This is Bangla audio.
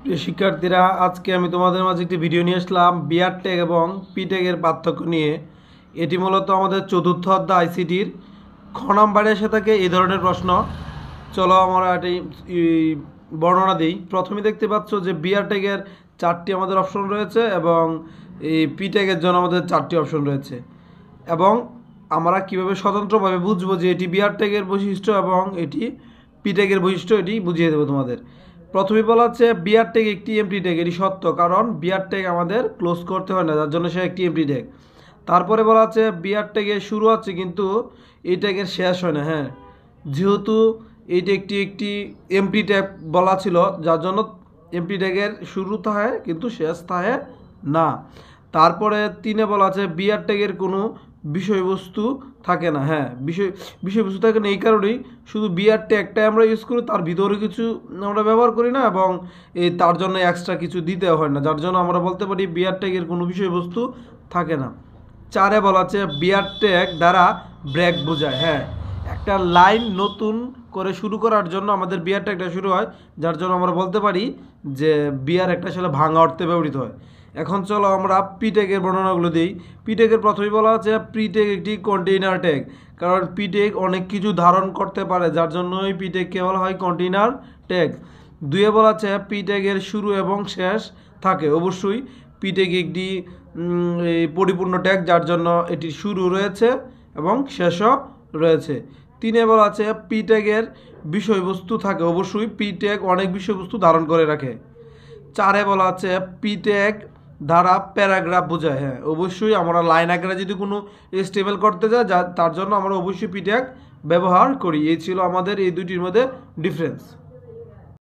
প্রিয় শিক্ষার্থীরা, আজকে আমি তোমাদের মাঝে একটি ভিডিও নিয়ে আসলাম বিআর ট্যাগ এবং পি ট্যাগের পার্থক্য নিয়ে। এটি মূলত আমাদের চতুর্থ অধ্যায় আইসিটির খ নাম্বারে এসে থাকে এই ধরনের প্রশ্ন। চলো আমরা এটি বর্ণনা দিই। প্রথমে দেখতে পাচ্ছ যে বিআর ট্যাগের 4টি আমাদের অপশন রয়েছে এবং এই পি ট্যাগের জন্য আমাদের 4টি অপশন রয়েছে। এবং আমরা কীভাবে স্বতন্ত্রভাবে বুঝবো যে এটি বিআর ট্যাগের বৈশিষ্ট্য এবং এটি পি ট্যাগের বৈশিষ্ট্য, এটি বুঝিয়ে দেবো তোমাদের। প্রথমে বলা হচ্ছে বিআর ট্যাগ একটি এমটি ট্যাগ। এটি সত্য, কারণ বিআর ট্যাগ আমাদের ক্লোজ করতে হয় না, যার জন্য সে একটি এমটি ট্যাগ। তারপরে বলা হচ্ছে বিআর ট্যাগের শুরু আছে কিন্তু এই ট্যাগের শেষ হয় না। হ্যাঁ, যেহেতু এইটি একটি এমটি ট্যাগ বলা ছিল, যার জন্য এমটি ট্যাগের শুরু থাকে কিন্তু শেষ থাকে না। তারপরে 3-এ বলা আছে বিআর ট্যাগের কোনো বিষয়বস্তু থাকে না। হ্যাঁ, বিষয়বস্তু থাকে না এই কারণেই শুধু বিআর ট্যাগটাই আমরা ইউজ করি, তার ভিতরে কিছু আমরা ব্যবহার করি না এবং তার জন্য এক্সট্রা কিছু দিতে হয় না, যার জন্য আমরা বলতে পারি বিআর ট্যাগের কোনো বিষয়বস্তু থাকে না। 4-এ বলা আছে বিআর ট্যাগ দ্বারা ব্রেক বোঝায়। হ্যাঁ, একটা লাইন নতুন করে শুরু করার জন্য আমাদের বিআর ট্যাগটা শুরু হয়, যার জন্য আমরা বলতে পারি যে বিআর একটা আসলে ভাঙা অর্থে ব্যবহৃত হয়। এখন চলো আমরা পি ট্যাগের বর্ণনাগুলো দিই। পি ট্যাগের প্রথমেই বলা আছে পি ট্যাগ একটি কন্টেইনার ট্যাগ, কারণ পি ট্যাগ অনেক কিছু ধারণ করতে পারে, যার জন্যই পি ট্যাগকে বলা হয় কন্টেইনার ট্যাগ। 2-এ বলা আছে পি ট্যাগের শুরু এবং শেষ থাকে। অবশ্যই পি ট্যাগ একটি পরিপূর্ণ ট্যাগ, যার জন্য এটির শুরু রয়েছে এবং শেষও রয়েছে। 3-এ বলা আছে পি ট্যাগের বিষয়বস্তু থাকে। অবশ্যই পি ট্যাগ অনেক বিষয়বস্তু ধারণ করে রাখে। 4-এ বলা আছে পি ট্যাগ দ্বারা প্যারাগ্রাফ বোঝায়। হ্যাঁ, অবশ্যই আমরা লাইন আকারে যদি কোনো স্টেবল করতে যাই, তার জন্য আমরা অবশ্যই পি ট্যাগ ব্যবহার করি। এই ছিল আমাদের এই দুটির মধ্যে ডিফারেন্স।